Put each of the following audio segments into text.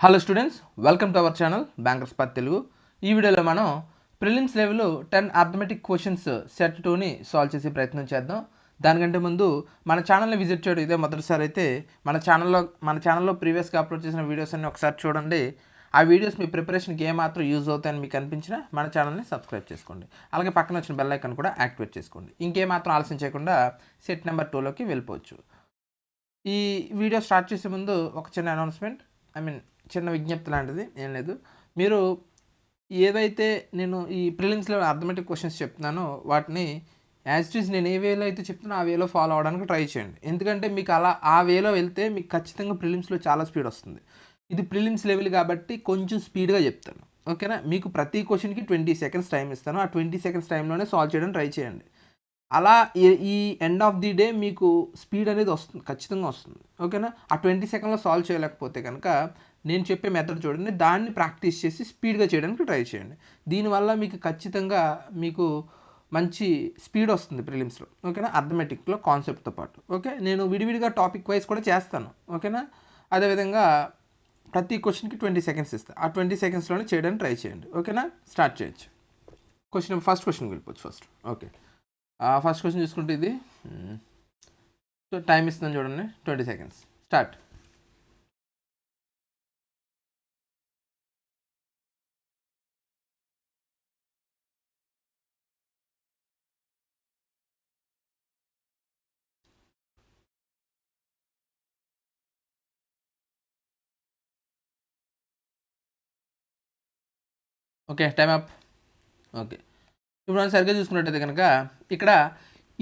Hello students, welcome to our channel bankers path Telugu. ఈ వీడియోలో మనం prelims level 10 arithmetic questions set 2ని solve చేసే ప్రయత్నం చేద్దాం. దానికంటే ముందు మన ఛానల్ని విజిట్ చేయడం ఇదే మొదటిసారి అయితే మన ఛానల్లో ప్రీవియస్గా అప్లోడ్ చేసిన వీడియోస్ అన్ని ఒకసారి చూడండి. ఆ వీడియోస్ మీ ప్రిపరేషన్కి ఏమాత్రం యూజ్ అవుతాయని మీకు అనిపించినా మన ఛానల్ని సబ్స్క్రైబ్ చేసుకోండి. అలాగే పక్కన వచ్చిన బెల్ ఐకాన్ కూడా యాక్టివేట్ చేసుకోండి. ఇంకేమాత్రం ఆలస్యం చేయకుండా సెట్ నెంబర్ 2లోకి వెళ్ళిపోవచ్చు. ఈ వీడియో స్టార్ట్ చేసే ముందు ఒక చిన్న అనౌన్స్మెంట్, చిన్న విజ్ఞప్తి లాంటిది, ఏం లేదు. మీరు ఏవైతే నేను ఈ ప్రిలిమ్స్లో అర్థమెటిక్ క్వశ్చన్స్ చెప్తున్నానో వాటిని యాజ్ ఇట్ ఈస్ నేను ఏ వేలో అయితే చెప్తున్నా ఆ వేలో ఫాలో అవడానికి ట్రై చేయండి. ఎందుకంటే మీకు అలా ఆ వేలో వెళ్తే మీకు ఖచ్చితంగా ప్రిలిమ్స్లో చాలా స్పీడ్ వస్తుంది. ఇది ప్రిలిమ్స్ లెవెల్ కాబట్టి కొంచెం స్పీడ్గా చెప్తాను, ఓకేనా. మీకు ప్రతి క్వశ్చన్కి 20 సెకండ్స్ టైం ఇస్తాను. ఆ 20 సెకండ్స్ టైంలోనే సాల్వ్ చేయడానికి ట్రై చేయండి. అలా ఈ ఎండ్ ఆఫ్ ది డే మీకు స్పీడ్ అనేది వస్తుంది, ఖచ్చితంగా వస్తుంది, ఓకేనా. ఆ 20 సెకండ్లో సాల్వ్ చేయలేకపోతే కనుక నేను చెప్పే మెథడ్ చూడండి, దాన్ని ప్రాక్టీస్ చేసి స్పీడ్గా చేయడానికి ట్రై చేయండి. దీనివల్ల మీకు ఖచ్చితంగా మీకు మంచి స్పీడ్ వస్తుంది ప్రిలిమ్స్లో, ఓకేనా. అర్థమెటిక్లో కాన్సెప్ట్తో పాటు, ఓకే. నేను విడివిడిగా టాపిక్ వైజ్ కూడా చేస్తాను, ఓకేనా. అదేవిధంగా ప్రతి క్వశ్చన్కి 20 సెకండ్స్ ఇస్తాను. ఆ 20 సెకండ్స్లోనే చేయడానికి ట్రై చేయండి, ఓకేనా. స్టార్ట్ చేయొచ్చు. ఫస్ట్ క్వశ్చన్కి వెళ్ళిపోవచ్చు ఫస్ట్, ఓకే. ఫస్ట్ క్వశ్చన్ చూసుకుంటే ఇది సో టైం ఇస్తుందని చూడండి, 20 seconds. Start. Okay, time up. Okay, ఇప్పుడు మనం సరిగ్గా చూసుకున్నట్టయితే కనుక ఇక్కడ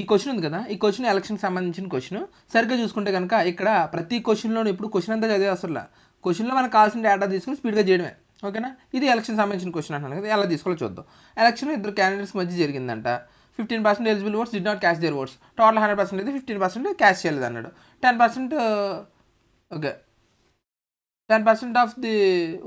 ఈ క్వశ్చన్ ఉంది కదా, ఈ క్వశ్చన్ ఎలక్షన్కి సంబంధించిన క్వశ్చన్. సరిగ్గా చూసుకుంటే కనుక ఇక్కడ ప్రతి క్వశ్చన్లోనూ ఇప్పుడు క్వశ్చన్ అంతా చదివే అసలు క్వశ్చన్లో మనకు కావాల్సిన డేటా తీసుకుని స్పీడ్గా చేయడమే, ఓకేనా. ఇది ఎలక్షన్ సంబంధించిన క్వశ్చన్ అంటున్నాను కదా, ఎలా తీసుకోవాలో చూద్దాం. ఎలక్షన్ ఇద్దరు క్యాండిడేట్స్ మధ్య జరిగిందంట. 15% eligible votes did not cast their votes. Total 100% అయితే 15% క్యాష్ చేయలేదు అన్నాడు. 10% okay, 10% of the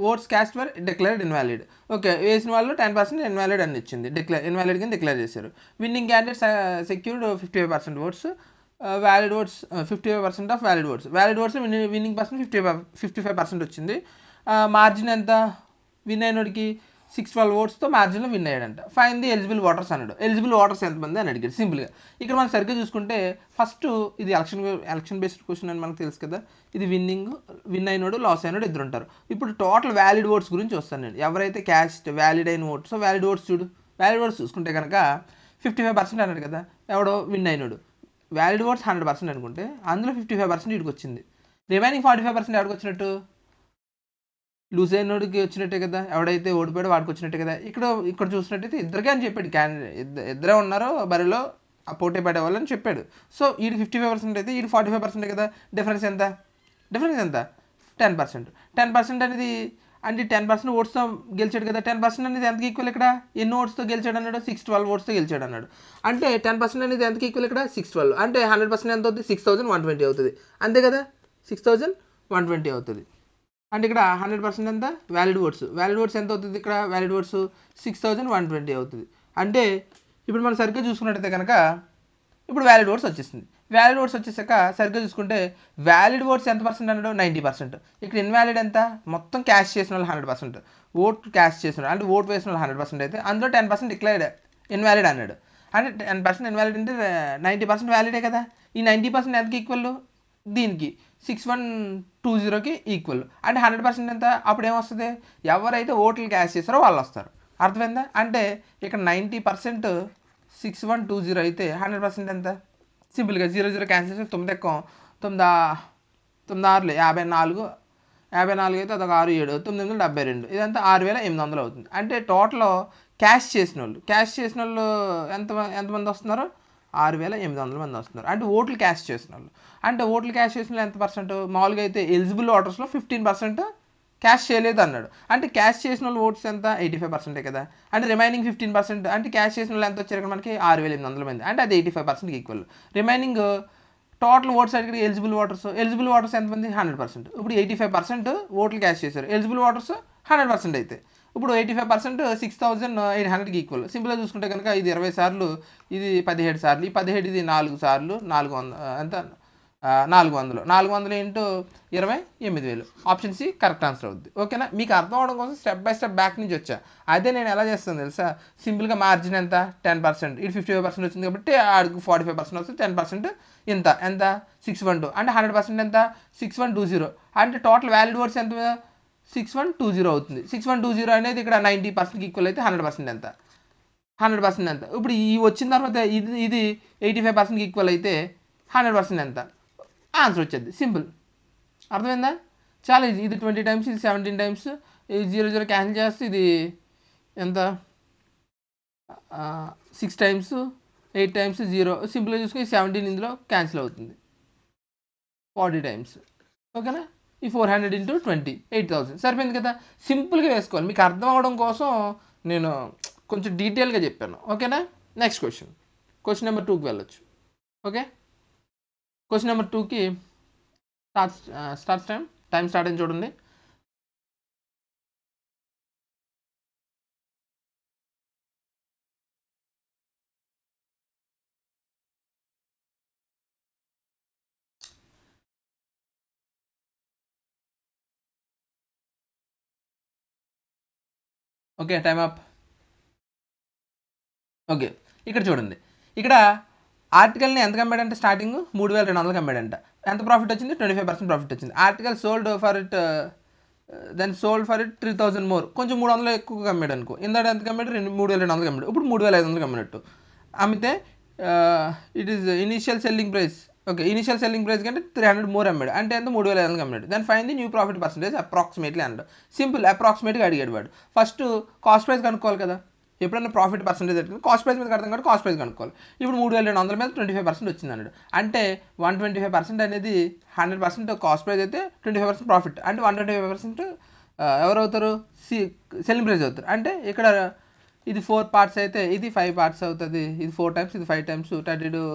votes cast were declared invalid. Okay, వేసిన వాళ్ళు 10% ఇన్వాలిడ్ అని ఇచ్చింది, ఇన్వాలిడ్ కింద డిక్లేర్ చేశారు. Winning candidates secured 55% votes, valid votes 55% of valid votes winning person 55% వచ్చింది. మార్జిన్ ఎంత? విన్ అయినోడికి 612 ఓట్స్తో మార్జిన్లో విన్ అయ్యాడంట. ఫైన్ ది ఎలిజిబుల్ ఓటర్స్ అన్నాడు. ఎలిజిబుల్ ఓటర్స్ ఎంతమంది అని అడిగాడు సింపుల్గా. ఇక్కడ మనం సరిగ్గా చూసుకుంటే ఫస్ట్ ఇది ఎలక్షన్ బేస్డ్ క్వశ్చన్ అని మనకు తెలుసు కదా. ఇది విన్ అయినోడు, లాస్ అయినోడు ఇద్దరు ఉంటారు. ఇప్పుడు టోటల్ వ్యాలిడ్ ఓట్స్ గురించి వస్తాను నేను. ఎవరైతే క్యాస్ట్ వ్యాలిడ్ అయిన votes, valid votes valid votes చూసుకుంటే కనుక 55% అన్నాడు కదా, ఎవడో విన్ అయినోడు. వ్యాలిడ్ ఓట్స్ 100% అనుకుంటే అందులో 55% ఇక్కడికి వచ్చింది. రిమైనింగ్ 45% ఎవరికి వచ్చినట్టు? లూజ్ అయినోడికి వచ్చినట్టే కదా, ఎవడైతే ఓడిపోయాడో వాడికి వచ్చినట్టే కదా. ఇక్కడ చూసినట్టయితే ఇద్దరికే అని చెప్పాడు, ఇద్దరే ఉన్నారు బరిలో పోటీ పడే వాళ్ళని చెప్పాడు. సో వీడి 55% అయితే వీడి 45% కదా. డిఫరెన్స్ ఎంత? 10%. 10% అనేది అంటే 10% ఓట్స్తో గెలిచాడు కదా. 10% అనేది ఎంతకి ఈక్వల్? ఇక్కడ ఎన్ని ఓట్స్తో గెలిచాడు అన్నాడు? 612 ఓట్స్తో గెలిచాడు అన్నాడు. అంటే 10% అనేది ఎంతకి ఈక్వల్? ఇక్కడ 612. అంటే 100% ఎంత అవుతుంది? 6120 అవుతుంది, అంతే కదా. 6120 అవుతుంది. అంటే ఇక్కడ 100% ఎంత? వ్యాలిడ్ ఓట్స్ ఎంత అవుతుంది? ఇక్కడ వ్యాలిడ్ ఓట్స్ 6120 అవుతుంది. అంటే ఇప్పుడు మనం సరిగ్గా చూసుకున్నట్టయితే కనుక ఇప్పుడు వ్యాలిడ్ ఓట్స్ వచ్చేసింది. వ్యాలిడ్ ఓట్స్ వచ్చేసాక సరిగ్గా చూసుకుంటే వ్యాలిడ్ ఓట్స్ ఎంత పర్సెంట్ అన్నాడు? 90%. ఇక్కడ ఇన్వాలిడ్ ఎంత? మొత్తం క్యాష్ చేసిన వాళ్ళు 100%. ఓట్ క్యాష్ చేసిన అంటే ఓట్ వేసిన వాళ్ళు 100% అయితే అందులో 10% డిక్లేర్డ్ ఇన్వాలిడ్ అన్నాడు. అంటే 10% ఇన్వాలిడ్ అంటే 90% వ్యాలిడే కదా. ఈ 90% ఎంతకి ఈక్వల్? దీనికి 6120కి ఈక్వల్. అంటే 100% ఎంత? అప్పుడు ఏమొస్తుంది? ఎవరైతే ఓట్లు క్యాష్ చేస్తారో వాళ్ళు వస్తారు, అర్థమైందా. అంటే ఇక్కడ 90% 6120 అయితే 100% ఎంత? సింపుల్గా 00 క్యాన్సిల్ చేస్తే 9 ఎక్కువ 9 54 అయితే అదొక 6 7 972, ఇదంతా 6800 అవుతుంది. అంటే టోటల్ క్యాష్ చేసిన వాళ్ళు ఎంతమంది వస్తున్నారు? 6800 మంది వస్తున్నారు. అంటే ఓట్లు క్యాష్ చేసిన వాళ్ళు ఎంత పర్సెంట్? మామూలుగా అయితే ఎలిజిబుల్ ఓటర్స్లో 15% క్యాష్ చేయలేదు అన్నాడు. అంటే క్యాష్ చేసిన వాళ్ళు ఓట్స్ ఎంత? 85% కదా. అంటే రిమైనింగ్ 15% అంటే క్యాష్ చేసిన వాళ్ళు ఎంత వచ్చారు? మనకి 6800 మంది. అంటే అది 85% ఈక్వల్. రిమైనింగ్ టోటల్ ఓట్స్ అడిగి ఎలిజిబుల్ ఓటర్స్ ఎంతమంది? 100%. ఇప్పుడు 85% ఓట్లు క్యాష్ చేశారు, ఎలిజిబుల్ ఓటర్స్ 100% అయితే ఇప్పుడు 85% 6800కి ఈక్వల్. సింపుల్గా చూసుకుంటే కనుక ఇది 20 సార్లు, ఇది 17 సార్లు, ఈ 17 ఇది 4 సార్లు 400 ఎంత? 400 400 into 28,000 option C correct answer అవుద్ది. ఓకేనా? మీకు అర్థం అవడం కోసం స్టెప్ బై స్టెప్ బ్యాక్ నుంచి వచ్చా. అదే నేను ఎలా చేస్తాను తెలుసా? సింపుల్గా మార్జిన్ ఎంత 10%, ఇది 55% వచ్చింది కాబట్టి ఆడికి 45% వస్తుంది. 10% ఎంత 612 అంటే 100% ఎంత 6120 అంటే టోటల్ వ్యాలిడ్ వర్డ్స్ ఎంత 6120 అవుతుంది. 6120 అనేది ఇక్కడ 90%కి ఈక్వల్ అయితే 100% ఎంత 100% ఎంత. ఇప్పుడు ఈ వచ్చిన తర్వాత ఇది 85%కి ఈక్వల్ అయితే 100% ఎంత ఆన్సర్ వచ్చేది. సింపుల్. అర్థమైందా? చాలా ఈజీ. ఇది 20 టైమ్స్, ఇది 17 టైమ్స్, ఇది 0 క్యాన్సిల్ చేస్తే ఇది ఎంత 6 టైమ్స్, 8 టైమ్స్ 0 సింపుల్గా చూసుకొని 17 ఇందులో క్యాన్సిల్ అవుతుంది 40 టైమ్స్. ఓకేనా? ఈ 400 ఇంటూ 20 8,000 సరిపోయింది కదా. సింపుల్గా వేసుకోవాలి. మీకు అర్థం అవడం కోసం నేను కొంచెం డీటెయిల్గా చెప్పాను. ఓకేనా? నెక్స్ట్ క్వశ్చన్ నెంబర్ 2కి వెళ్ళొచ్చు. ఓకే, క్వశ్చన్ నెంబర్ 2కి స్టార్ట్ టైం స్టార్ట్ అయింది చూడండి. Okay, time up. ఓకే, ఇక్కడ చూడండి. ఇక్కడ ఆర్టికల్ని ఎంత అమ్మాడంటే స్టార్టింగ్ 3,200కి అమ్మాడంట. ఎంత ప్రాఫిట్ వచ్చింది? 25% ప్రాఫిట్ వచ్చింది. Article sold for it 3,000 more, కొంచెం 300 ఎక్కువగా అమ్మాడు అనుకో. ఇందాక ఎంతకు అమ్మాడు? 3,200కి అమ్మాడు. ఇప్పుడు 3,500కి అమ్మినట్టు అమ్మితే it is initial selling price. Okay, initial selling price కంటే 300 మోర్ అమ్మాడు. అంటే ఎంత 3,500కి అమ్మాడు. దాని fine the new profit percentage approximately అన్నాడు. సింపుల్, అప్రాక్సిమేట్గా అడిగాడు వాడు. ఫస్ట్ కాస్ట్ ప్రైస్ కనుక్కోవాలి కదా. ఎప్పుడైనా ప్రాఫిట్ పర్సెంటేజ్ ఎట్లా కాస్ట్ ప్రైస్ మీద కడతాం కాబట్టి కాస్ట్ ప్రైస్ కనుక్కోవాలి. ఇప్పుడు 3,200 మీద 25% వచ్చింది అన్నాడు. అంటే 125% అనేది 100% కాస్ట్ ప్రైస్ అయితే 25% ప్రాఫిట్. అంటే 125% ఎవరు అవుతారు? సెల్లింగ్ ప్రైస్ అవుతారు. అంటే ఇక్కడ ఇది 4 పార్ట్స్ అయితే ఇది 5 పార్ట్స్ అవుతుంది. ఇది 4 టైమ్స్, ఇది 5 టైమ్స్ 32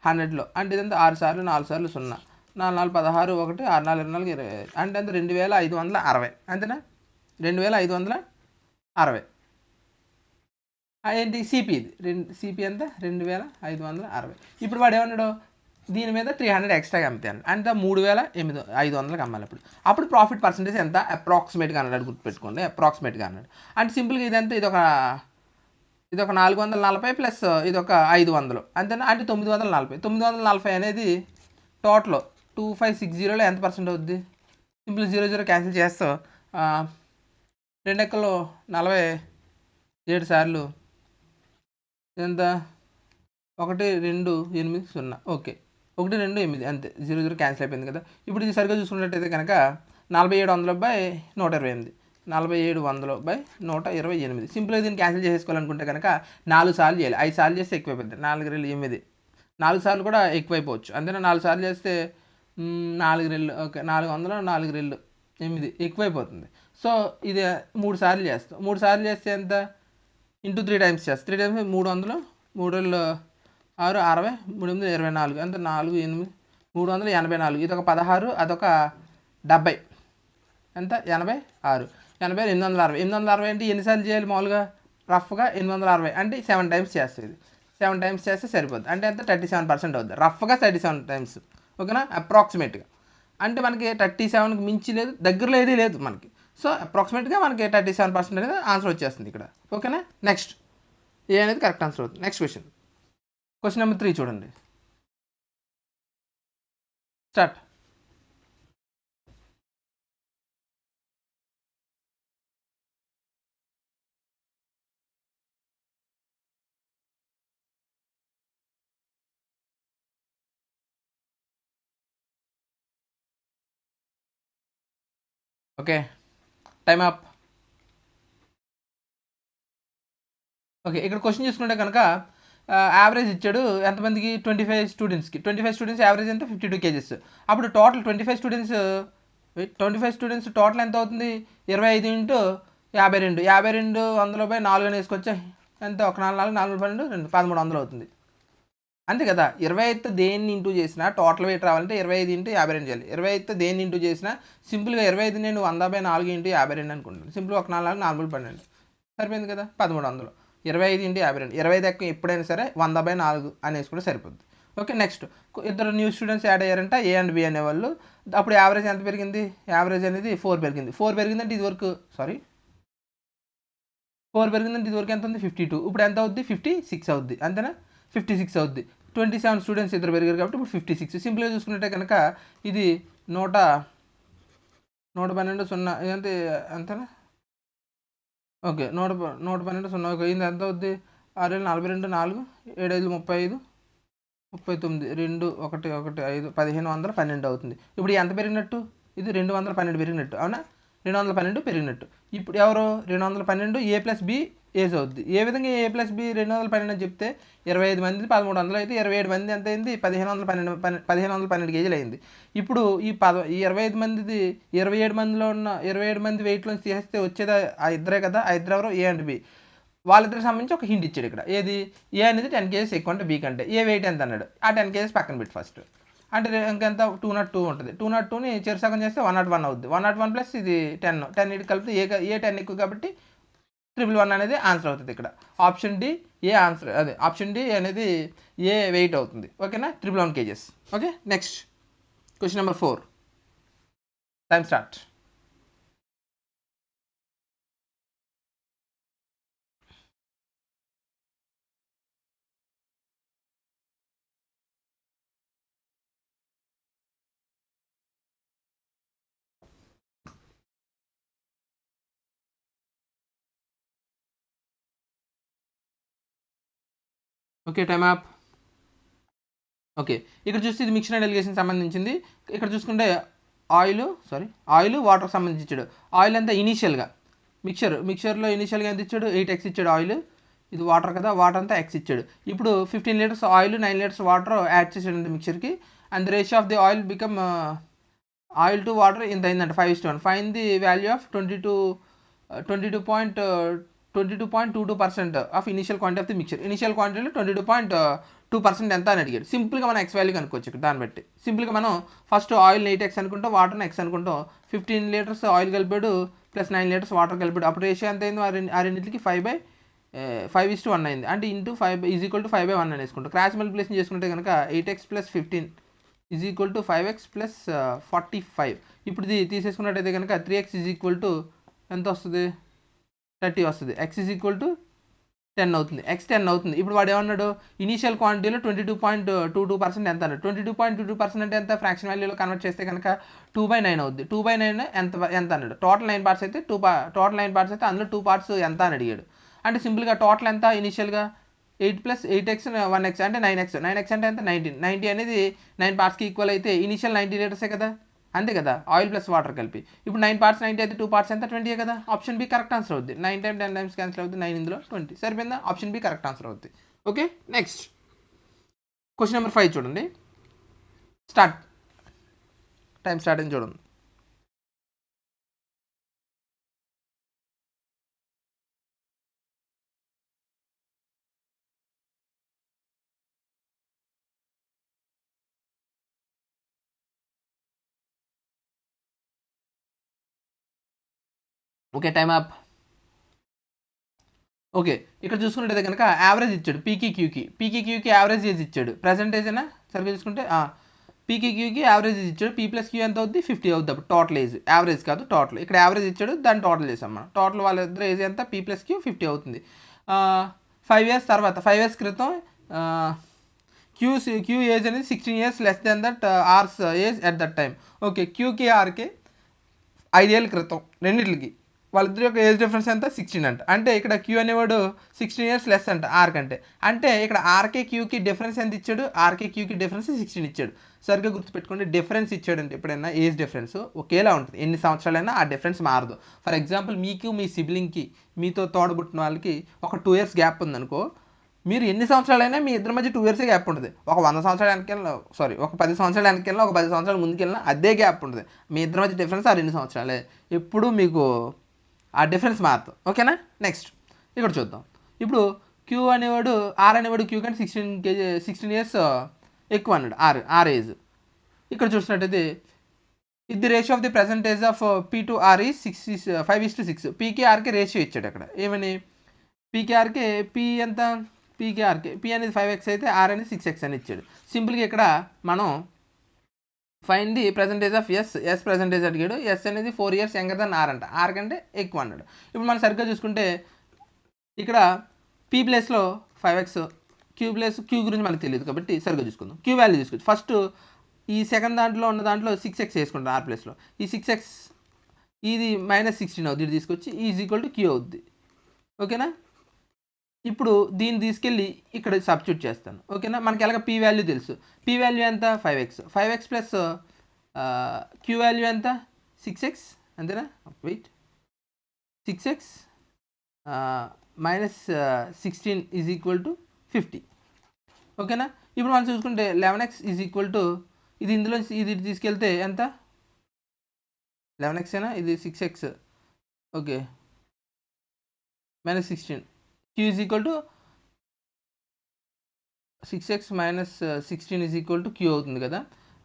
100లో. అంటే ఇదంతా 6 సార్లు 4 సార్లు 0 4 4 16 1 6 4 24 25 అంటే అంత 2,560. అంతేనా? 2,560 ఏంటి సిపి. ఇది సిపి ఎంత 2,560. ఇప్పుడు వాడు ఏమన్నాడు? దీని మీద 300 ఎక్స్ట్రాగా అమ్ముతాను అంటే 3,500కి అమ్మాలి. అప్పుడు ప్రాఫిట్ పర్సెంటేజ్ ఎంత అప్రాక్సిమేట్గా అన్నాడు. గుర్తుపెట్టుకోండి, అప్రాక్సిమేట్గా అన్నాడు. అంటే సింపుల్గా ఇదంతా ఇది ఒక 440 ప్లస్ ఇది ఒక 500 అంతేనా? అంటే 940. 940 అనేది టోటల్ 2560లో ఎంత పర్సెంట్ అవుద్ది? సింపుల్ 0 క్యాన్సిల్ చేస్తావు. 2 ఎక్కలు 47 సార్లు ఎంత 1 2 8 0. ఓకే, 1 2 8 అంతే. 0 క్యాన్సిల్ అయిపోయింది కదా. ఇప్పుడు ఇది సరిగ్గా చూసుకున్నట్టయితే కనుక 4700/128 4700/128. సింపుల్గా దీన్ని క్యాన్సిల్ చేసుకోవాలనుకుంటే కనుక 4 సార్లు చేయాలి. 5 సార్లు చేస్తే ఎక్కువైపోతుంది. 4 రెళ్ళు 8, 4 సార్లు కూడా ఎక్కువైపోవచ్చు. అంతేనా? 4 సార్లు చేస్తే 4 రెళ్ళు ఓకే 400 4 రెళ్ళు 8 ఎక్కువైపోతుంది. సో ఇది 3 సార్లు చేస్తాం. 3 సార్లు చేస్తే ఎంత? ఇంటూ 3 టైమ్స్ చేస్తాం. 3 టైమ్స్ 300 3 రెళ్ళు 6 60 3 8 24 ఎంత 4 8 384. ఇదొక 16, అదొక 70 ఎంత 86 80 860. 860 అంటే ఎన్నిసార్లు చేయాలి? మామూలుగా రఫ్గా 860 అంటే 7 టైమ్స్ చేస్తుంది. 7 టైమ్స్ చేస్తే సరిపోద్ది. అంటే ఎంత 37% అవుతుంది. రఫ్గా 37 టైమ్స్. ఓకేనా? అప్రాక్సిమేట్గా అంటే మనకి 37కి మించి లేదు, దగ్గరలో ఏది లేదు మనకి. సో అప్రాక్సిమేట్గా మనకి 37% అనేది ఆన్సర్ వచ్చేస్తుంది ఇక్కడ. ఓకేనా? నెక్స్ట్ ఏ అనేది కరెక్ట్ ఆన్సర్ అవుతుంది. నెక్స్ట్ క్వశ్చన్ నెంబర్ 3 చూడండి. Start. Okay, time up. Okay, ఇక్కడ క్వశ్చన్ చూసుకుంటే కనుక యావరేజ్ ఇచ్చాడు ఎంతమందికి? 25 స్టూడెంట్స్కి. 25 స్టూడెంట్స్ యావరేజ్ ఎంత? 52 kgs. అప్పుడు టోటల్ 25 స్టూడెంట్స్ టోటల్ ఎంత అవుతుంది? 25 ఇంటూ 52. 52 100/4 అని వేసుకొచ్చా ఎంత? 1 4 4 4 12 2 1300 అవుతుంది. అంతే కదా. 25తో దేన్ని ఇంటూ చేసినా టోటల్ వెయిట్ రావాలంటే 25 ఇంటూ 52 చేయాలి. 25తో దేన్ని ఇంటూ చేసినా సింపుల్గా 25 నేను 100/4 ఇంటూ 52 అనుకుంటాను. సింపుల్గా 1 4 4 4 12 సరిపోయింది కదా 1300. 25 ఇంటూ 52 25 ఎప్పుడైనా సరే 100/4 అనేసి కూడా సరిపోద్ది. ఓకే, నెక్స్ట్ ఇద్దరు న్యూ స్టూడెంట్స్ యాడ్ అయ్యారంట, ఏ అండ్ బి అనేవాళ్ళు. అప్పుడు యావరేజ్ ఎంత పెరిగింది? యావరేజ్ అనేది 4 పెరిగింది. 4 పెరిగిందంటే ఇది వరకు 4 పెరిగిందంటే ఇది వరకు ఎంత ఉంది? 52. ఇప్పుడు ఎంత అవుద్ది? 56 అవుద్ది, అంతేనా? 56 అవుద్ది. 27 స్టూడెంట్స్ ఇద్దరు పెరిగారు కాబట్టి ఇప్పుడు 56. సింపుల్గా చూసుకుంటే కనుక ఇది 112 0 ఇదంతే, అంతేనా? ఓకే, 112 0 ఓకే, ఇది ఎంత అవుద్ది? 6 42 4 7 5 35 39 2 1 1 5 1512 అవుతుంది. ఇప్పుడు ఎంత పెరిగినట్టు? ఇది 212 పెరిగినట్టు, అవునా? 212 పెరిగినట్టు. ఇప్పుడు ఎవరు 212 ఏ ప్లస్ బి ఏజ్ అవుద్ది. ఏ విధంగా ఏ ప్లస్ బి 212 అని చెప్తే 25 మంది 1300 అయితే 27 మంది ఎంత అయింది? 1512 కేజీలు అయింది. ఇప్పుడు ఈ 25 మందిది 27 మందిలో ఉన్న 27 మంది వెయిట్లో తీసేస్తే వచ్చేది ఆ ఇద్దరే కదా. ఆ ఇద్దరు ఎవరు? A and B. వాళ్ళిద్దరికి సంబంధించి ఒక హింట్ ఇచ్చాడు ఇక్కడ. ఏది? ఏ అనేది 10 కేజెస్ ఎక్కువ అంటే బీ కంటే. ఏ వెయిట్ ఎంత అన్నాడు. ఆ 10 కేజెస్ పక్కన పెట్టి ఫస్ట్ అంటే ఇంకెంత? 202 ఉంటుంది. 202ని చెరుసగం చేస్తే 101 అవుద్ది. 101 ప్లస్ ఇది 10 ఇటు కలిపితే ఏ 10 ఎక్కువ కాబట్టి 111 అనేది ఆన్సర్ అవుతుంది ఇక్కడ. ఆప్షన్ డి ఏ ఆన్సర్, అదే ఆప్షన్ డి అనేది ఏ వెయిట్ అవుతుంది. ఓకేనా? 111 kgs. Okay, next question number 4. Time start. Okay, time up. Okay, ఇక్కడ చూస్తే ఇది మిక్సర్ అండ్ ఎలిగేషన్ సంబంధించింది. ఇక్కడ చూసుకుంటే ఆయిల్ వాటర్కి సంబంధించి ఇచ్చాడు. ఆయిల్ అంతా ఇనీషియల్గా మిక్చర్లో ఇనీషియల్గా ఎంత ఇచ్చాడు? 8x ఇచ్చాడు ఆయిల్. ఇది వాటర్ కదా, వాటర్ అంతా x ఇచ్చాడు. ఇప్పుడు 15 litres oil 9 litres water add చేసాడు మిక్చర్కి. And the ratio of the oil become oil to water ఇంత అయిందంట 5:1. Fine the value of 22.22% of initial quantity of the mixture. Initial క్వాంటిటీలో 22.2% ఎంత అని అడిగాడు. సింపుల్గా మనం ఎక్స్ వాల్యూ కనుక్కోవచ్చు ఇక్కడ. దాన్ని బట్టి సింపుల్గా మనం ఫస్ట్ ఆయిల్ 8x అనుకుంటాం, వాటర్ని x అనుకుంటాం. 15 లీటర్స్ ఆయిల్ కలిపాడు ప్లస్ 9 లీటర్స్ వాటర్ కలిపాడు. అప్పుడు రేషియో ఎంత అయింది? ఆ రెండింటికి 5:1 అయింది. అంటే ఇంటూ 5 ఈజ్ ఈక్వల్ టు 5/1 అని వేసుకుంటాం. క్రాస్ మల్టిప్లికేషన్ చేసుకుంటే కనుక 8x plus 15 is equal to 5x plus 45. ఇప్పుడు ఇది తీసేసుకున్నట్టయితే కనుక 3x ఈజ్ ఈక్వల్ టు ఎంత వస్తుంది? 30 వస్తుంది. x ఈజ్ ఈక్వల్ టు 10 అవుతుంది. x 10 అవుతుంది. ఇప్పుడు వాడు ఏమన్నాడు? ఇనీషియల్ క్వాంటిటీలో 22.22% ఎంత అన్నాడు. 22.22% అంటే ఎంత? ఫ్రాక్షన్ వాల్యూలో కన్వర్ట్ చేస్తే కనుక 2/9 అవుద్ది. 2/9 ఎంత అన్నాడు? టోటల్ 9 పార్ట్స్ అయితే అందులో 2 పార్ట్స్ ఎంత అని అడిగాడు. అంటే సింపుల్గా టోటల్ ఎంత? ఇనీషియల్గా 8 ప్లస్ 8x 1x అంటే 9x. 9x అంటే ఎంత? 90 అనేది 9 పార్ట్స్కి ఈక్వల్ అయితే ఇనీషియల్ 90 లీటర్సే కదా, అంతే కదా, ఆయిల్ ప్లస్ వాటర్ కలిపి. ఇప్పుడు 9 పార్ట్స్ 90 అయితే 2 పార్ట్స్ ఎంత? 20 కదా. ఆప్షన్ బి కరెక్ట్ ఆన్సర్ అవుద్ది. 9 టైమ్ 10 టైమ్స్ క్యాన్సిల్ అవుతుంది, 9 ఇందులో 20 సరిపోయిందా? ఆప్షన్ బి కరెక్ట్ ఆన్సర్ అవుద్ది. ఓకే, నెక్స్ట్ క్వశ్చన్ నెంబర్ 5 చూడండి. స్టార్ట్. టైం స్టార్ట్ అని చూడండి. Okay, time up. ఓకే, ఇక్కడ చూసుకున్నట్టయితే కనుక యావరేజ్ ఇచ్చాడు పీకి క్యూకి యావరేజ్ చేసి ఇచ్చాడు. పర్సెంటేజ్ అయినా సరిగ్గా చూసుకుంటే పీకి క్యూకి యావరేజ్ ఇచ్చాడు. పీ ప్లస్ క్యూ ఎంత అవుద్ది? 50 అవుద్ది. అప్పుడు టోటల్ ఏజ్, యావరేజ్ కాదు టోటల్. ఇక్కడ యావరేజ్ ఇచ్చాడు, దాన్ని టోటల్ చేసాం మనం. టోటల్ వాళ్ళిద్దరు ఏజ్ ఎంత? పీ ప్లస్ క్యూ 50 అవుతుంది. 5 ఇయర్స్ తర్వాత 5 ఇయర్స్ క్రితం క్యూ ఏజ్ అనేది 16 years less than that R's age at that time. Okay, క్యూకి ఆర్కి 5 ఏళ్ళ క్రితం రెండింటికి వాళ్ళిద్దరి యొక్క ఏజ్ డిఫరెన్స్ ఎంత? 16 అంట. అంటే ఇక్కడ క్యూ అనేవాడు 16 ఇయర్స్ లెస్ అంట ఆర్ కంటే. అంటే ఇక్కడ ఆర్కే క్యూకి డిఫరెన్స్ ఎంత ఇచ్చాడు? ఆర్కే క్యూకి డిఫరెన్స్ 16 ఇచ్చాడు. సరిగ్గా గుర్తుపెట్టుకోండి, డిఫరెన్స్ ఇచ్చాడు అంటే ఎప్పుడైనా ఏజ్ డిఫరెన్స్ ఒకేలా ఉంటుంది. ఎన్ని సంవత్సరాలైనా ఆ డిఫరెన్స్ మారదు. ఫర్ ఎగ్జాంపుల్ మీకు మీ సిబ్లింగ్కి, మీతో తోడబుట్టిన వాళ్ళకి ఒక 2 ఇయర్స్ గ్యాప్ ఉందనుకో, మీరు ఎన్ని సంవత్సరాలైనా మీ ఇద్దరి మధ్య 2 ఇయర్సే గ్యాప్ ఉంటుంది. ఒక 100 సంవత్సరాలు వెనకెళ్ళినా, ఒక 10 సంవత్సరాలు వెనకెళ్ళినా, ఒక 10 సంవత్సరాలు ముందుకెళ్ళినా అదే గ్యాప్ ఉంటుంది. మీ ఇద్దరి మధ్య డిఫరెన్స్ ఆ 2 సంవత్సరాలే. ఎప్పుడు మీకు ఆ డిఫరెన్స్ మారుతుంది. ఓకేనా? నెక్స్ట్ ఇక్కడ చూద్దాం. ఇప్పుడు క్యూ అనేవాడు ఆర్ అనేవాడు క్యూ కంటే 16 ఇయర్స్ ఎక్కువ అన్నాడు ఆర్ ఏజ్. ఇక్కడ చూసినట్టయితే ఇది ratio of the present age of P to R is 5:6. పీకి ఆర్కి రేషియో ఇచ్చాడు అక్కడ. ఏమని? పీకేఆర్కి పీ ఎంత? పీకి ఆర్కి పీ అనేది 5x అయితే ఆర్ అనేది 6x అని ఇచ్చాడు. సింపుల్గా ఇక్కడ మనం find the percentage of S percentage అడిగాడు. ఎస్ అనేది 4 years యంగర్ దెన్ ఆర్ అంట, ఆర్ కంటే ఎక్కువ అన్నాడు. ఇప్పుడు మనం సరిగ్గా చూసుకుంటే ఇక్కడ పీ ప్లేస్లో 5x, క్యూ గురించి మనకు తెలియదు కాబట్టి సరిగ్గా చూసుకుందాం. క్యూ వాల్యూ తీసుకోవచ్చు. ఫస్ట్ ఈ సెకండ్ దాంట్లో ఉన్న దాంట్లో 6x వేసుకుంటాం ఆర్ ప్లేస్లో. ఈ 6x ఇది -16 అవుద్ది, ఇది తీసుకొచ్చి ఈజ్ ఈక్వల్ టు క్యూ అవుద్ది. ఓకేనా? ఇప్పుడు దీన్ని తీసుకెళ్ళి ఇక్కడ సబ్స్టిట్యూట్ చేస్తాను. ఓకేనా? మనకి ఎలాగ పీ వాల్యూ తెలుసు. పీ వాల్యూ ఎంత 5x ప్లస్ క్యూ వాల్యూ ఎంత 6x అంతేనా? Wait 6x -16 is equal to 50. ఓకేనా? ఇప్పుడు మనం చూసుకుంటే 11x ఈజ్ ఈక్వల్ టు ఇది ఇందులో ఇది తీసుకెళ్తే ఎంత 11x అయినా ఇది 6x. Okay -16 q is equal to 6x - 16 is equal to q అవుతుంది కదా.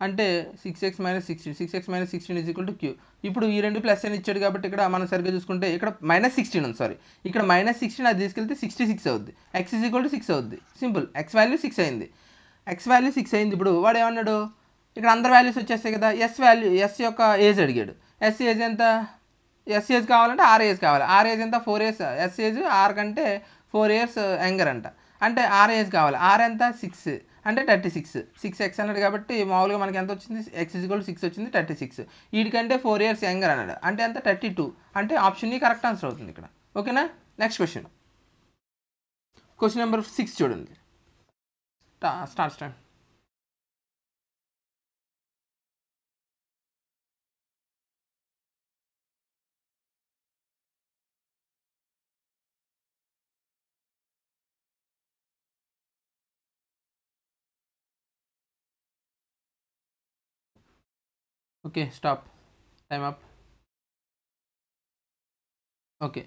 అంటే 6x - 16 is equal to q. ఇప్పుడు ఈ రెండు ప్లస్ అని ఇచ్చాడు కాబట్టి ఇక్కడ మనం సరిగ్గా చూసుకుంటే ఇక్కడ -16 ఉంది, సారీ ఇక్కడ -16 అది తీసుకెళ్తే 66 అవుద్ది. x ఈజ్ ఈక్వల్ టు 6 అవుద్ది. సింపుల్, x వాల్యూ 6 అయింది. ఇప్పుడు వాడు ఏమన్నాడు, ఇక్కడ అందరు వాల్యూస్ వచ్చేస్తాయి కదా. ఎస్ యొక్క ఏజ్ అడిగాడు. ఎస్ ఏజ్ ఎంత, ఎస్ ఏజ్ కావాలంటే ఆర్ ఏజ్ కావాలి. ఆర్ ఏజ్ ఎంత 4 years. ఎస్ ఏజ్ ఆర్ కంటే 4 years యంగర్ అంట, అంటే ఆర్ ఏజ్ కావాలి. ఆర్ ఎంత 6 అంటే 36. 6x అన్నాడు కాబట్టి మామూలుగా మనకి ఎంత వచ్చింది, x ఈజ్ ఈక్వల్ టు 6 వచ్చింది, 36. వీడికంటే 4 years యంగర్ అన్నాడు, అంటే ఎంత 32. అంటే ఆప్షన్ ఈ కరెక్ట్ ఆన్సర్ అవుతుంది ఇక్కడ. ఓకేనా? నెక్స్ట్ క్వశ్చన్ నెంబర్ 6 చూడండి. Start time. Okay stop, time up. Okay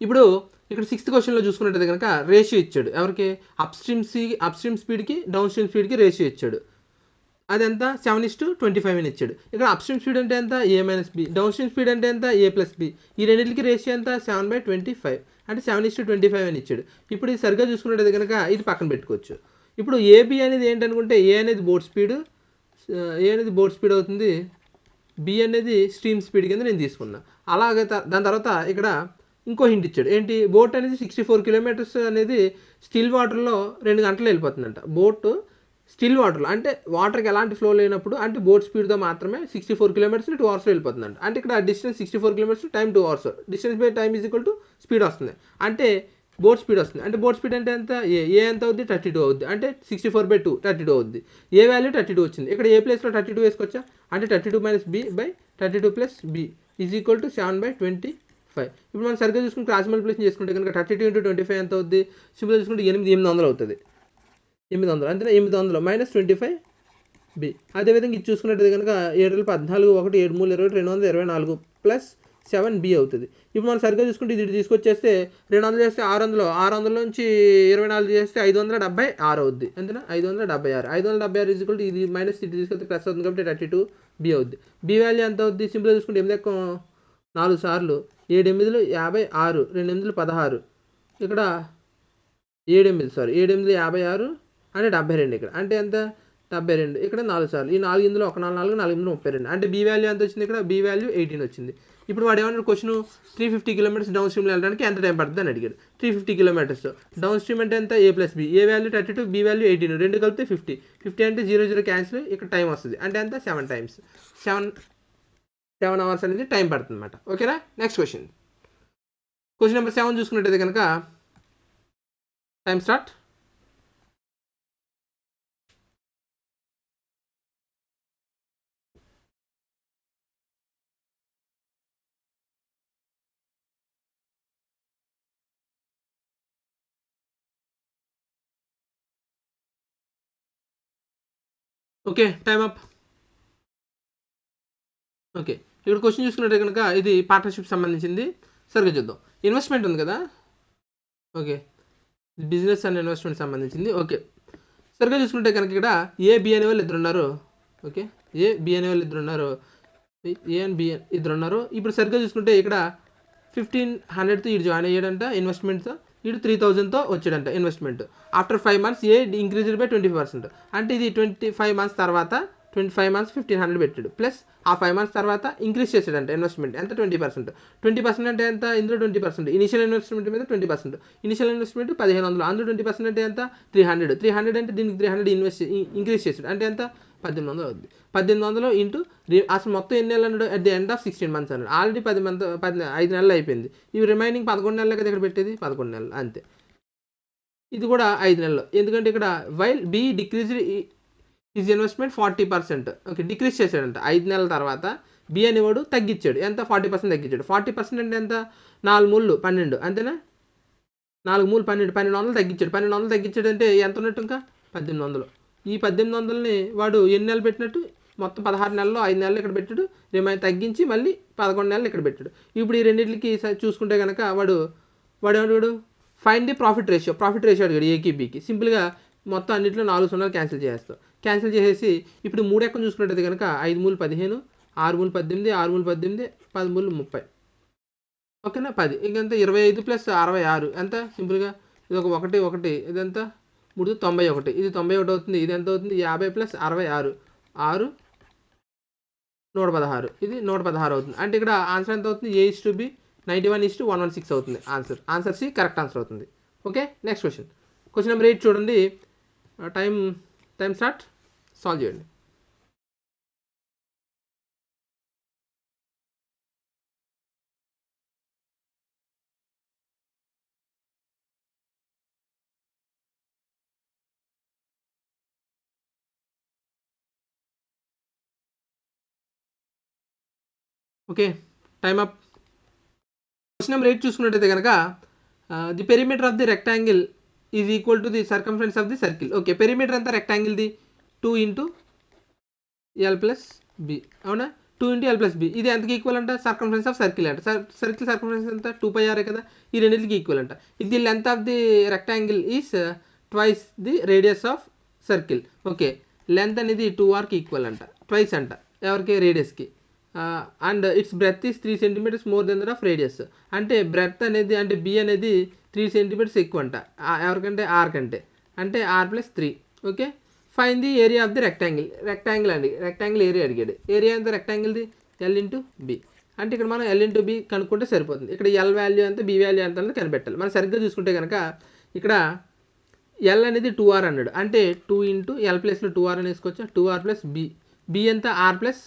ఇప్పుడు ఇక్కడ 6th క్వశ్చన్లో చూసుకున్నట్టయితే కనుక రేషియో ఇచ్చాడు. ఎవరికి? అప్స్ట్రీమ్ స్పీడ్కి డౌన్ స్ట్రీమ్ స్పీడ్కి రేషియో ఇచ్చాడు. అదెంత 7:25 అని ఇచ్చాడు. ఇక్కడ అప్స్ట్రీమ్ స్పీడ్ అంటే ఎంత a - b, down stream speed అంటే ఎంత a + b. ఈ రెండింటికి రేషియో ఎంత 7/25, అంటే 7:25 అని ఇచ్చాడు. ఇప్పుడు ఇది సరిగ్గా చూసుకున్నట్టయితే కనుక ఇది పక్కన పెట్టుకోవచ్చు. ఇప్పుడు AB అనేది ఏంటనుకుంటే ఏ అనేది బోట్ స్పీడ్ అవుతుంది, బి అనేది స్ట్రీమ్ స్పీడ్ కింద నేను తీసుకున్నా. అలాగే దాని తర్వాత ఇక్కడ ఇంకో హింట్ ఇచ్చాడు. ఏంటి? బోట్ అనేది 64 kilometers అనేది స్టిల్ వాటర్లో 2 గంటలు వెళ్ళిపోతుందంట. బోట్ స్టిల్ వాటర్లో అంటే వాటర్కి ఎలాంటి ఫ్లో లేనప్పుడు, అంటే బోట్ స్పీడ్తో మాత్రమే 64 kilometers 2 hours వెళ్ళిపోతుందంట. అంటే ఇక్కడ distance 64 kilometers time 2 hours. Distance by time is equal to speed వస్తుంది, అంటే బోట్ స్పీడ్ వస్తుంది. అంటే బోట్ స్పీడ్ అంటే ఎంత, ఏ ఎంత అవుద్ది 32 అవుద్ది, అంటే 64/2 32 అవుద్ది. ఏ వాల్యూ 32 వచ్చింది. ఇక్కడ ఏ ప్లేస్లో 32 వేసుకొచ్చా, అంటే 32 - b/32 + b is equal to 7/25. ఇప్పుడు మనం సరిగ్గా చూసుకుని క్రాస్ మల్టిప్లికేషన్ చేసుకుంటే కనుక 32 × 25 ఎంత అవుద్ది, సింపుల్ చూసుకుంటే 800 అవుతుంది. 800 అంటే 800 - 25b. అదేవిధంగా ఇది చూసుకున్నట్టయితే కనుక 7 14 1 7 3 20 224 + 7b అవుతుంది. ఇప్పుడు మనం సరిగ్గా చూసుకుంటే ఇది తీసుకొచ్చేస్తే 200 చేస్తే 600, 600 నుంచి 24 చేస్తే 576 అవుద్ది. అంతేనా? 576. 576 ఈజ్ ఈక్వల్ టు ఇది మైనస్ ఇది తీసుకెళ్తే ప్లస్ అవుతుంది కాబట్టి 32b అవుద్ది. బి వాల్యూ ఎంత అవుద్ది, సింపుల్గా చూసుకుంటే 8 ఎక్కువ 4 సార్లు 7 8 56, 2 8 16, ఇక్కడ 7 8 56 అంటే 72. ఇక్కడ అంటే ఎంత 72, ఇక్కడ 4 సార్లు, ఈ 4 ఇందులో 1 4 4 4 32. అంటే బి వాల్యూ ఎంత వచ్చింది, ఇక్కడ బి వాల్యూ 18 వచ్చింది. ఇప్పుడు వాడు ఏమన్నాడు క్వశ్చన్, 350 kilometers డౌన్ స్ట్రీమ్లో వెళ్ళడానికి ఎంత టైం పడుతుంది అని అడిగాడు. 350 kilometers డౌన్ స్ట్రీమ్ అంటే ఎంత, a + b. A value 32, B value 18, రెండు కలిపితే 50. 50 అంటే 0 0 క్యాన్సిల్, ఇక్కడ టైం వస్తుంది. అంటే ఎంత 7 times 7 hours అనేది టైం పడుతుంది అనమాట. ఓకేనా? నెక్స్ట్ క్వశ్చన్ నెంబర్ 7 చూసుకున్నట్టయితే కనుక time start. Okay time up. Okay ఇక్కడ క్వశ్చన్ చూసుకున్నట్టే కనుక ఇది పార్ట్నర్షిప్ సంబంధించింది. సరిగ్గా చూద్దాం. ఇన్వెస్ట్మెంట్ ఉంది కదా. ఓకే బిజినెస్ అండ్ ఇన్వెస్ట్మెంట్ సంబంధించింది. ఓకే సరిగ్గా చూసుకుంటే కనుక ఇక్కడ ఏ బి అనే వాళ్ళు ఇద్దరు ఉన్నారు. ఓకే ఏ బి అనే వాళ్ళు ఇద్దరు ఉన్నారు, ఏ అండ్ బి ఇద్దరు ఉన్నారు. ఇప్పుడు సరిగ్గా చూసుకుంటే ఇక్కడ 1500తో ఇటు జాయిన్ అయ్యాడంట ఇన్వెస్ట్మెంట్తో. ఇటు 3000తో వచ్చాడంట investment. After 5 months A increased by 20%. అంటే ఇది 25 months తర్వాత 25 months 1500 పెట్టాడు, ప్లస్ ఆ 5 months తర్వాత ఇంక్రీజ్ చేశాడంట ఇన్వెస్ట్మెంట్ ఎంత 20%. 20% అంటే ఎంత, ఇందులో 20% ఇనిషియల్ ఇన్వెస్ట్మెంట్ మీద 20%. ఇనిషియల్ ఇన్వెస్ట్మెంట్ 1500, అందులో 20% అంటే ఎంత 300 అంటే దీనికి 300 ఇంక్రీజ్ చేశాడు అంటే ఎంత 1800 అవుతుంది. 1800 ఇంటూ అసలు మొత్తం ఎన్ని నెలలు అన్నాడు, at the end of 16 months అన్నాడు. ఆల్రెడీ 5 నెలలు అయిపోయింది. ఇవి రిమైనింగ్ 11 నెలలు కదా ఇక్కడ పెట్టేది, 11 నెలలు అంతే. ఇది కూడా 5 నెలలు, ఎందుకంటే ఇక్కడ while B decreased is investment 40%. Okay, decrease చేశాడంట 5 నెలల తర్వాత. బి అనేవాడు తగ్గించాడు, ఎంత 40% తగ్గించాడు. 40% అంటే ఎంత 4 మూళ్ళు 12 అంతేనా, 4 మూలు 12, 1200 తగ్గించాడు. 1200 తగ్గించాడు అంటే ఎంత ఉన్నట్టు ఇంకా 1800. ఈ 1800ని వాడు ఎన్ని నెలలు పెట్టినట్టు, మొత్తం 16 నెలల్లో 5 నెలలు ఇక్కడ పెట్టాడు, రిమైన్ తగ్గించి మళ్ళీ 11 నెలలు ఇక్కడ పెట్టాడు. ఇప్పుడు ఈ రెండింటికి చూసుకుంటే కనుక వాడు ఏమన్నాడు, ఫైండ్ ది ప్రాఫిట్ రేషియో అడిగాడు ఏకి బీకి. సింపుల్గా మొత్తం అన్నింటిలో 4 సున్నాలు క్యాన్సిల్ చేస్తాం. క్యాన్సిల్ చేసేసి ఇప్పుడు 3 ఎక్కం చూసుకున్నట్టయితే కనుక 5 మూలు 15, 6 మూలు 18, 6 మూలు 18, 10 మూలు 30, ఓకేనా 10. ఇంకంతా 25 ప్లస్ 66 ఎంత, సింపుల్గా ఇది ఒక 1 1 ఇదంతా 3 91, ఇది 91 అవుతుంది. ఇది ఎంత అవుతుంది 50 ప్లస్ 66 6 116, ఇది 116 అవుతుంది. అంటే ఇక్కడ ఆన్సర్ ఎంత అవుతుంది, A/B 91:116 అవుతుంది ఆన్సర్ సి కరెక్ట్ ఆన్సర్ అవుతుంది. ఓకే, నెక్స్ట్ క్వశ్చన్ నెంబర్ 8 చూడండి. టైం స్టార్ట్, సాల్వ్ చేయండి. Okay, time up. Question number 8 చూసుకున్నట్టయితే కనుక the perimeter of the rectangle is equal to the circumference of the circle. Okay, perimeter అంతా రెక్టాంగిల్ది 2 into L plus B, అవునా, 2 into L plus B. ఇది ఎంతకి equal అంట, circumference of circle అంట. Circle circumference ఎంత 2πr కదా, ఈ రెండింటికి ఈక్వల్ అంట. ఇది length of the rectangle is twice the radius of circle. Okay, length అనేది 2rకి ఈక్వల్ అంట, ట్వైస్ అంట ఎవరికి, రేడియస్కి. And its breadth is 3 centimeters more than that of radius. అంటే బ్రెత్ అనేది అంటే బి అనేది 3 centimeters ఎక్కువ అంట ఎవరికంటే ఆర్ కంటే, అంటే r+3. Okay, fine the area of the rectangle అండి, రెక్టాంగిల్ ఏరియా అడిగాడు. ఏరియా ఎంత రెక్టాంగిల్ది ఎల్ ఇంటూ బి. అంటే ఇక్కడ మనం ఎల్ ఇంటూ బి కనుక్కుంటే సరిపోతుంది. ఇక్కడ ఎల్ వాల్యూ ఎంత, బి వాల్యూ ఎంత అనేది కనిపెట్టాలి. మనం సరిగ్గా చూసుకుంటే కనుక ఇక్కడ ఎల్ అనేది 2r అన్నాడు, అంటే 2 ఇంటూ ఎల్ ప్లస్లో 2r అని వేసుకోవచ్చా, 2r ప్లస్ బి. బి ఎంత r+3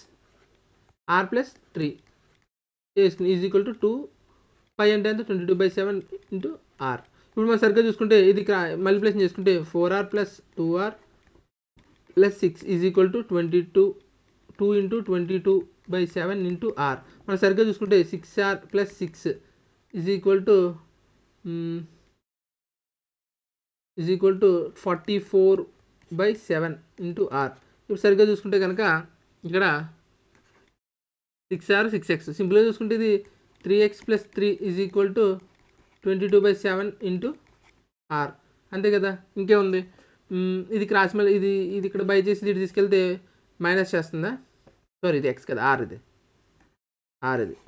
వేసుకుని ఈజ్ ఈక్వల్ టు 2π అంటే ఎంత 22/7 ఇంటూ r. ఇప్పుడు మనం సరిగ్గా చూసుకుంటే ఇది మల్టిప్లికేషన్ చేసుకుంటే 4r plus 2r plus 6 is equal to 2 into 22/7 into r. మనం సరిగ్గా చూసుకుంటే 6r plus 6 is equal to 44/7 into r. ఇప్పుడు సరిగ్గా చూసుకుంటే కనుక ఇక్కడ 6r 6x, సింపుల్గా చూసుకుంటే ఇది 3x plus 3 is equal to 22/7 into r, అంతే కదా, ఇంకేముంది. ఇది క్రాస్ మళ్ళీ ఇది ఇక్కడ బై చేసి ఇటు తీసుకెళ్తే మైనస్ చేస్తుందా, సారీ ఇది ఎక్స్ కదా,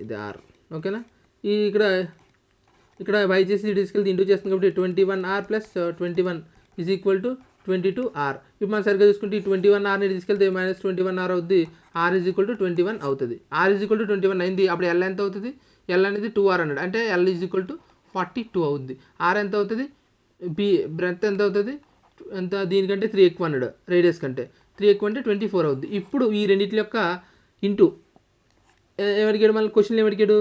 ఇది ఆర్. ఓకేనా, ఈ ఇక్కడ బై చేసి ఇటు తీసుకెళ్తే ఇంటూ చేస్తుంది కాబట్టి 21r plus 21 is equal to 22r. ఇప్పుడు మనం సరిగ్గా చూసుకుంటే ఈ 21rని తీసుకెళ్తే మైనస్ 21r అవుతుంది, r ఈజ్ ఈక్వల్ టు 21 అవుతుంది. r ఈజ్ ఈక్వల్ టు 21 అయింది. అప్పుడు ఎల్ ఎంత అవుతుంది, ఎల్ అనేది 2r అన్నాడు, అంటే ఎల్ ఈజ్ ఈక్వల్ టు 42 అవుతుంది. r ఎంత అవుతుంది, బి బ్రెత్ ఎంత అవుతుంది, ఎంత దీనికంటే 3 ఎక్కువ అన్నాడు, రేడియస్ కంటే 3 ఎక్కువ అంటే 24 అవుతుంది. ఇప్పుడు ఈ రెండింటి యొక్క ఇంటూ ఏమడిగాడు, మళ్ళీ క్వశ్చన్లు ఏమడిగాడు,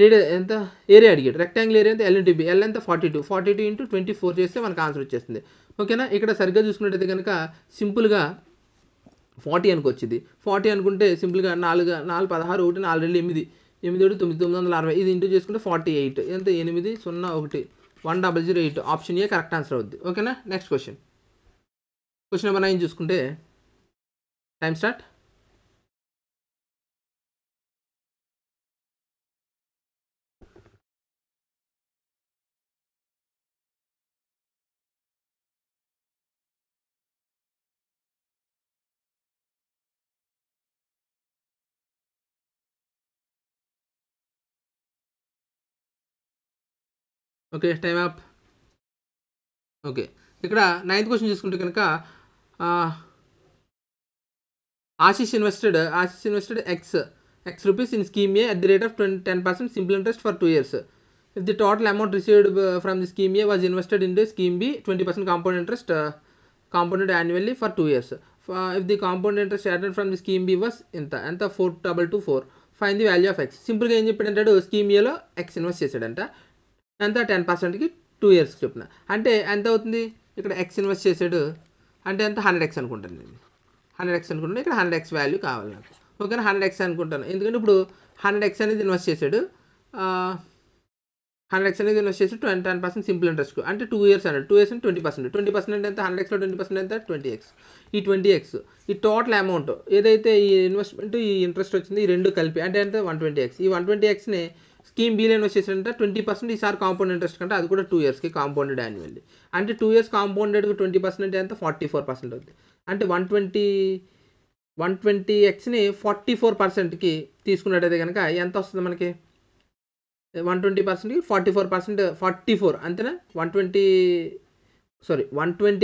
రేడియస్ ఎంత, ఏరియా అడిగాడు. రెక్టాంగిల్ ఏరియా ఎంత ఎల్ ఇంటూ బి, ఎల్ ఎంత 42 ఇంటూ 24 చేస్తే మనకు ఆన్సర్ వచ్చేస్తుంది. ఓకేనా, ఇక్కడ సరిగ్గా చూసుకున్నట్టయితే కనుక సింపుల్గా 40 అనుకొచ్చింది. 40 అనుకుంటే సింపుల్గా 4 16 1 4 2 8 8 9 960, ఇది ఇంటూ చేసుకుంటే 48 ఎంత 801 1008. ఆప్షన్ ఏ కరెక్ట్ ఆన్సర్ అవుద్ది. ఓకేనా, నెక్స్ట్ క్వశ్చన్ నెంబర్ 9 చూసుకుంటే time start. Okay, time up. Okay, ఇక్కడ 9th క్వశ్చన్ చూసుకుంటే కనుక Ashish invested X rupees in scheme A at the rate of 10% simple interest for 2 years. If the total amount received from the scheme A was invested into scheme B, 20% compound interest compounded annually for 2 years. If the compound interest added from the scheme B was ఎంత 4224, find the value of X. సింపుల్గా ఏం చెప్పాడంటాడు, scheme ఏలో X invest చేశాడంట, ఎంత 10%కి 2 years చెప్పిన, అంటే ఎంత అవుతుంది, ఇక్కడ X ఇన్వెస్ట్ చేశాడు అంటే ఎంత 100X అనుకుంటాను నేను, 100X అనుకుంటాను, ఇక్కడ 100X వాల్యూ కావాలి నాకు. ఓకేనా, 100X అనుకుంటాను, ఎందుకంటే ఇప్పుడు 100X అనేది ఇన్వెస్ట్ చేశాడు, 100X అనేది ఇన్వెస్ట్ చేసి 10% సింపుల్ ఇంట్రెస్ట్, అంటే 2 years అన్నాడు, 2 years అంటే 20% అంటే ఎంత, 100Xలో 20% ఎంత 20X. ఈ 20X ఈ టోటల్ అమౌంట్ ఏదైతే ఈ ఇన్వెస్ట్మెంట్ ఈ ఇంట్రెస్ట్ వచ్చింది ఈ రెండు కలిపి అంటే ఎంత 120X. ఈ 120Xని స్కీమ్ బీలో ఇన్వెస్ట్ చేసారంటే 20% ఈసారి కాంపౌండ్ ఇంట్రెస్ట్ కంటే అది కూడా 2 yearsకి కాంపౌండెడ్ యాన్యువల్లీ, అంటే 2 years కాంపౌండెడ్కి 20% అంటే ఎంత 44% అవుతుంది. అంటే 120Xని 44%కి తీసుకున్నట్టయితే కనుక ఎంత వస్తుంది మనకి, 120%కి 44%, 44 అంతేనా, 120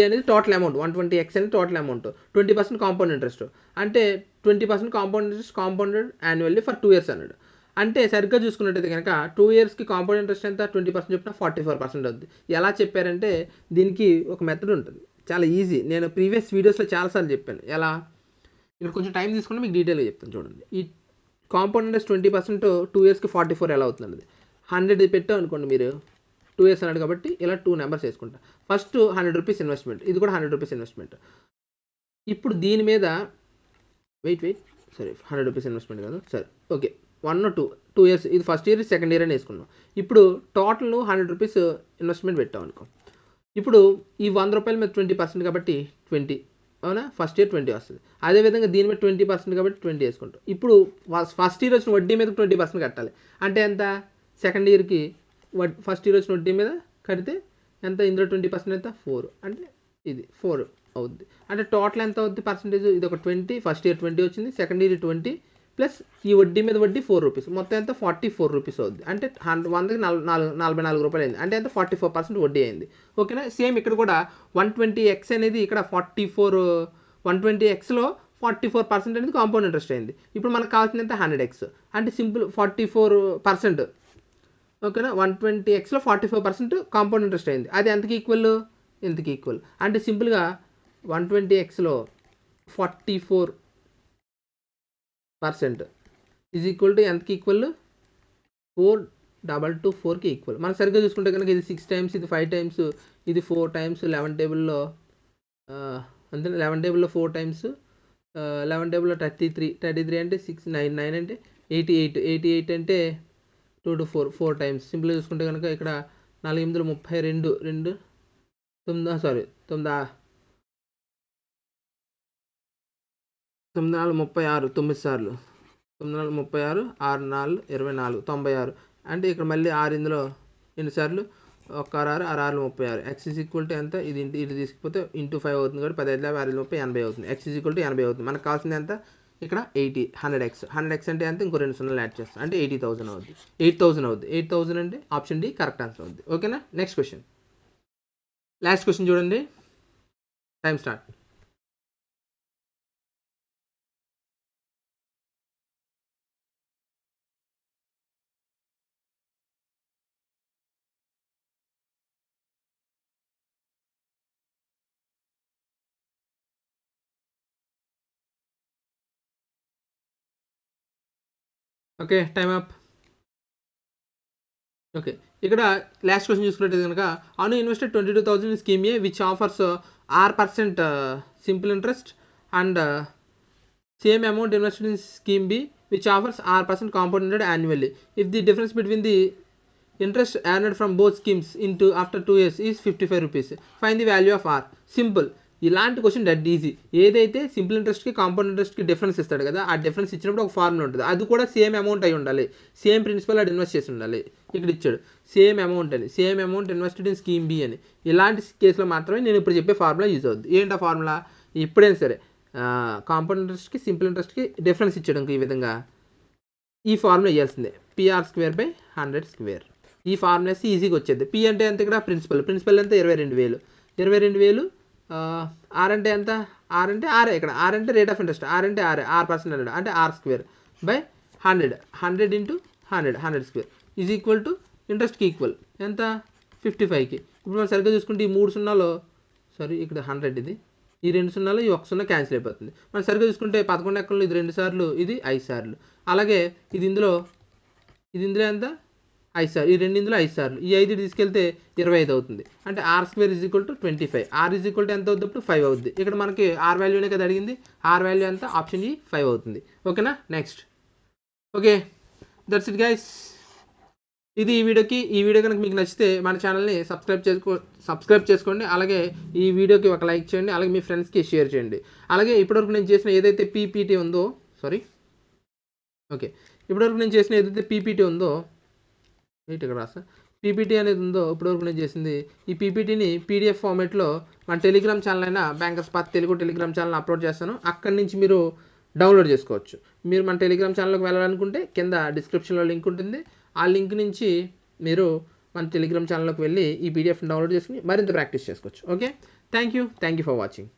అనేది టోటల్ అమౌంట్, 120X అనేది టోటల్ అమౌంట్, 20% కాంపౌండ్ ఇంట్రెస్ట్, అంటే 20% compound interest compounded annually for 2 years అన్నాడు. అంటే సరిగ్గా చూసుకున్నట్టయితే కనుక 2 yearsకి కాంపౌండ్ ఇంట్రెస్ట్ ఎంత 20% చెప్పిన 44% అవుతుంది. ఎలా చెప్పారంటే దీనికి ఒక మెథడ్ ఉంటుంది, చాలా ఈజీ, నేను ప్రీవియస్ వీడియోస్లో చాలాసార్లు చెప్పాను. ఎలా, ఇక్కడ కొంచెం టైం తీసుకుంటే మీకు డీటెయిల్గా చెప్తాను చూడండి. ఈ కాంపౌండ్ ఇంట్రెస్ట్ 20% 2 yearsకి 44 ఎలా అవుతుంది, 100 పెట్టాం అనుకోండి మీరు, 2 years అన్నాడు కాబట్టి ఇలా 2 నెంబర్స్ వేసుకుంటా. ఫస్ట్ 100 రూపీస్ ఇన్వెస్ట్మెంట్, ఇది కూడా 100 రూపీస్ ఇన్వెస్ట్మెంట్. ఇప్పుడు దీని మీద వెయిట్ 100 రూపీస్ ఇన్వెస్ట్మెంట్ కాదు, సరే ఓకే 1 or 2 years, ఇది ఫస్ట్ ఇయర్ సెకండ్ ఇయర్ అని వేసుకున్నాం. ఇప్పుడు టోటల్ 100 రూపీస్ ఇన్వెస్ట్మెంట్ పెట్టాం అనుకో, ఇప్పుడు ఈ 100 రూపాయల మీద 20% కాబట్టి 20, అవునా, ఫస్ట్ ఇయర్ 20 వస్తుంది. అదేవిధంగా దీని మీద 20% కాబట్టి 20 వేసుకుంటాం. ఇప్పుడు ఫస్ట్ ఇయర్ వచ్చిన వడ్డీ మీద 20% కట్టాలి, అంటే ఎంత, సెకండ్ ఇయర్కి ఫస్ట్ ఇయర్ వచ్చిన వడ్డీ మీద కడితే ఎంత, ఇందులో 20% ఎంత 4, అంటే ఇది 4 అవుద్ది. అంటే టోటల్ ఎంత అవుద్ది పర్సంటేజ్, ఇది ఒక 20, ఫస్ట్ ఇయర్ 20 వచ్చింది, సెకండ్ ఇయర్ 20 ప్లస్ ఈ వడ్డీ మీద వడ్డీ 4 రూపీస్, మొత్తం ఎంత 44 రూపీస్ అవుద్ది. అంటే 100కి 44 రూపాయలు అయింది, అంటే ఎంత 44% వడ్డీ అయింది. ఓకేనా, సేమ్ ఇక్కడ కూడా 120X అనేది ఇక్కడ 120Xలో 44% అనేది కాంపౌండ్ ఇంట్రెస్ట్ అయింది. ఇప్పుడు మనకు కావాల్సింది ఎంత 100X, అంటే సింపుల్ 44%. ఓకేనా, 120Xలో 44% కాంపౌండ్ ఇంట్రెస్ట్ అయింది, అది ఎంతకి ఈక్వల్, ఎంతకి ఈక్వల్, అంటే సింపుల్గా 120Xలో 44% ఈజ్ ఈక్వల్ టు ఎంతకి ఈక్వల్, 4224కి ఈక్వల్. మనం సరిగ్గా చూసుకుంటే కనుక ఇది 6 times, ఇది 5 times, ఇది 4 times, 11 టేబుల్లో అంతే, 11 టేబుల్లో 4 times, 11 టేబుల్లో 33 అంటే 6, 9 అంటే 88 అంటే 2 to 4 times. సింపుల్గా చూసుకుంటే కనుక ఇక్కడ 4 8 32, 9 9 36, 9 సార్లు 9 36, 6 4 24, 96, అంటే ఇక్కడ మళ్ళీ 6 ఇందులో ఎన్నిసార్లు, 1 6 6 36. X ఈజ్ ఈక్వల్ టు ఎంత, ఇది ఇటు తీసుకుపోతే ఇంటూ 5 అవుతుంది కాబట్టి 10 5 6 30 80 అవుతుంది. X ఈజ్ ఈక్వల్ టు 80 అవుతుంది. మనకు కావాల్సింది ఎంత, ఇక్కడ 100X అంటే ఎంత, ఇంకో 2 సున్నాలు యాడ్ చేస్తాం, అంటే 80,000 అవుద్ది, 8,000 అవుద్ది. 8,000 అంటే ఆప్షన్ డి కరెక్ట్ ఆన్సర్ అవుద్ది. ఓకేనా, నెక్స్ట్ క్వశ్చన్, లాస్ట్ క్వశ్చన్ చూడండి, time start. Okay, time up. Okay, ఇక్కడ లాస్ట్ క్వశ్చన్ చూసుకున్నట్టు కనుక Anu invested 22,000 scheme A which offers 6% simple interest and same amount invested in scheme B which offers 6% compounded annually. If the difference between the interest earned from both schemes into after 2 years is 55 rupees. Find the value of R. Simple, ఇలాంటి question dead easy. ఏదైతే simple ఇంట్రెస్ట్కి compound ఇంట్రెస్ట్కి difference ఇస్తాడు కదా, ఆ difference ఇచ్చినప్పుడు ఒక formula ఉంటుంది, అది కూడా సేమ్ అమౌంట్ అయి ఉండాలి, సేమ్ ప్రిన్సిపల్ అది ఇన్వెస్ట్ చేసి ఉండాలి. ఇక్కడ ఇచ్చాడు సేమ్ అమౌంట్ అని, same amount invested in scheme B అని, ఇలాంటి కేసులో మాత్రమే నేను ఇప్పుడు చెప్పే ఫార్ములా యూజ్ అవుద్ది. ఏంటి ఆ ఫార్ములా, ఎప్పుడైనా సరే కాంపౌండ్ ఇంట్రెస్ట్కి సింపుల్ ఇంట్రెస్ట్కి డిఫరెన్స్ ఇచ్చడం ఈ విధంగా ఈ ఫార్ములా వేయాల్సిందే, PR² / 100². ఈ ఫార్ములాస్ ఈజీగా వచ్చేది. పి అంటే ఎంత ఇక్కడ ప్రిన్సిపల్ ఎంత 22,000 ఆర్ అంటే ఎంత ఆర్ అంటే ఆరే ఇక్కడ ఆర్ అంటే రేట్ ఆఫ్ ఇంట్రెస్ట్ ఆర్ అంటే ఆర్% అన్నాడు అంటే R² by 100 into 100 square is equal to ఇంట్రెస్ట్కి ఈక్వల్ ఎంత 55కి. ఇప్పుడు మనం సరిగ్గా చూసుకుంటే ఈ 3 సున్నాలో ఇక్కడ 100 ఇది ఈ 2 సున్నాలు ఈ 1 సున్నా క్యాన్సిల్ అయిపోతుంది. మనం సరిగ్గా చూసుకుంటే 11 ఎక్కల్లో ఇది 2 సార్లు ఇది 5 సార్లు అలాగే ఇది ఇందులో ఎంత 5 సార్లు ఈ 2 ఇందులో 5 సార్లు ఈ 5 తీసుకెళ్తే 25 అవుతుంది అంటే R² is equal to 25 R is equal to ఎంత అవుతుంది ఇప్పుడు 5 అవుతుంది. ఇక్కడ మనకి ఆర్ వాల్యూనే కదా అడిగింది ఆర్ వాల్యూ ఎంత ఆప్షన్ ఈ 5 అవుతుంది. ఓకేనా next okay that's it guys. ఇది ఈ వీడియో కనుక మీకు నచ్చితే మన ఛానల్ని సబ్స్క్రైబ్ చేసుకోండి. అలాగే ఈ వీడియోకి ఒక లైక్ చేయండి. అలాగే మీ ఫ్రెండ్స్కి షేర్ చేయండి. అలాగే ఇప్పటివరకు నేను చేసిన ఏదైతే పీపీటీ ఉందో ఇప్పటివరకు నేను చేసిన ఏదైతే పీపీటీ ఉందో ఇక్కడ రాస్తా పీపీటీ అనేది ఉందో ఇప్పటివరకు నేను చేసింది ఈ పీపీటీని పీడిఎఫ్ ఫార్మేట్లో మన టెలిగ్రామ్ ఛానల్ అయినా bankers path Telugu Telegram channel upload చేస్తాను. అక్కడి నుంచి మీరు డౌన్లోడ్ చేసుకోవచ్చు. మీరు మన టెలిగ్రామ్ ఛానల్కి వెళ్ళాలనుకుంటే కింద డిస్క్రిప్షన్లో లింక్ ఉంటుంది. ఆ లింక్ నుంచి మీరు మన టెలిగ్రామ్ ఛానల్లోకి వెళ్ళి ఈ పీడిఎఫ్ని డౌన్లోడ్ చేసుకుని మరింత ప్రాక్టీస్ చేసుకోవచ్చు. Okay thank you for watching.